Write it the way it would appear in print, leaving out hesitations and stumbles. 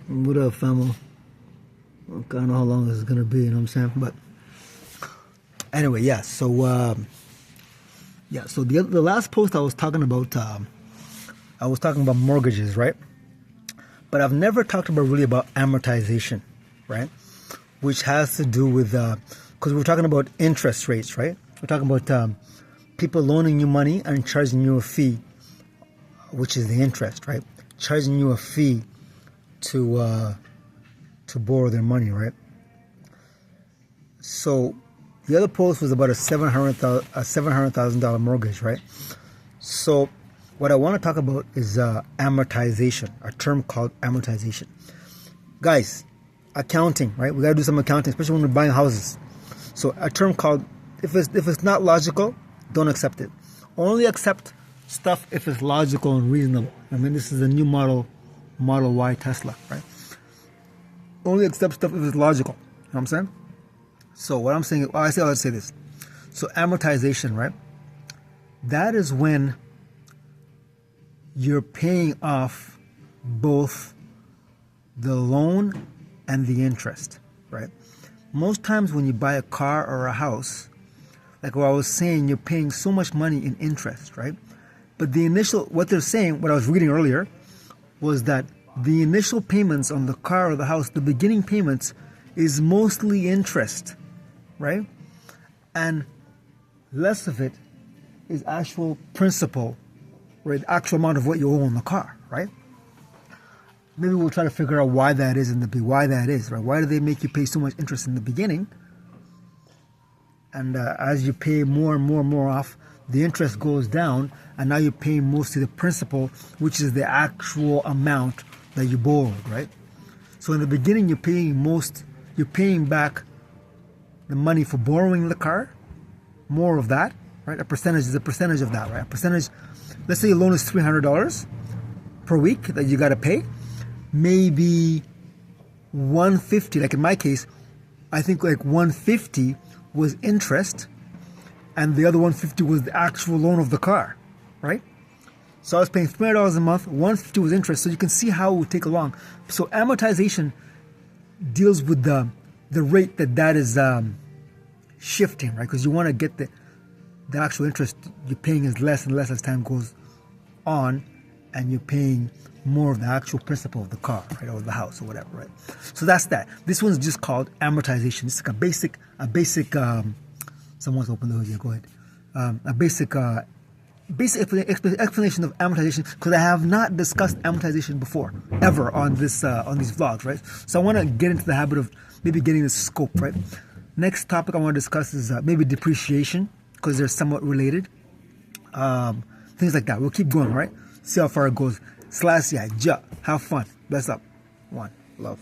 What up, famo? I don't know how long this is gonna be, you know what I'm saying? But anyway, yeah. So So the last post I was talking about mortgages, right? But I've never talked really about amortization, right? Which has to do with because we're talking about interest rates, right? We're talking about people loaning you money and charging you a fee, which is the interest, right? Charging you a fee to borrow their money, right? So the other post was about a $700,000 mortgage, right? So what I want to talk about is amortization, a term called amortization. Guys, accounting, right? We got to do some accounting, especially when we're buying houses. So a term called, if it's not logical, don't accept it. Only accept stuff if it's logical and reasonable. I mean, this is a new Model Y Tesla, right? Only accept stuff if it's logical. You know what I'm saying? So what I'm saying, I'll say this. So amortization, right? That is when you're paying off both the loan and the interest, right? Most times when you buy a car or a house, like what I was saying, you're paying so much money in interest, right? But what they're saying, what I was reading earlier, was that the initial payments on the car or the house, the beginning payments, is mostly interest, right? And less of it is actual principal, right? The actual amount of what you owe on the car, right? Maybe we'll try to figure out why that is right? Why do they make you pay so much interest in the beginning? And as you pay more and more and more off, the interest goes down, and now you're paying mostly the principal, which is the actual amount that you borrowed, right? So in the beginning, you're paying back the money for borrowing the car, more of that, right? A percentage is a percentage of that, right? A percentage, let's say your loan is $300 per week that you got to pay. Maybe 150, like in my case, I think like 150 was interest, and the other 150 was the actual loan of the car, right? So I was paying $300 a month, 150 was interest, so you can see how it would take along. So amortization deals with the rate that is shifting, right? Because you want to get the actual interest you're paying is less and less as time goes on, and you're paying more of the actual principal of the car, right, or the house or whatever, right? So that's that. This one's just called amortization. It's like a basic. Someone's opened the hood here. Go ahead. A basic explanation of amortization, because I have not discussed amortization before ever on these vlogs, right? So I want to get into the habit of maybe getting the scope, right? Next topic I want to discuss is maybe depreciation, because they're somewhat related. Things like that. We'll keep going, right? See how far it goes. Selassie, have fun. Bless up. One. Love.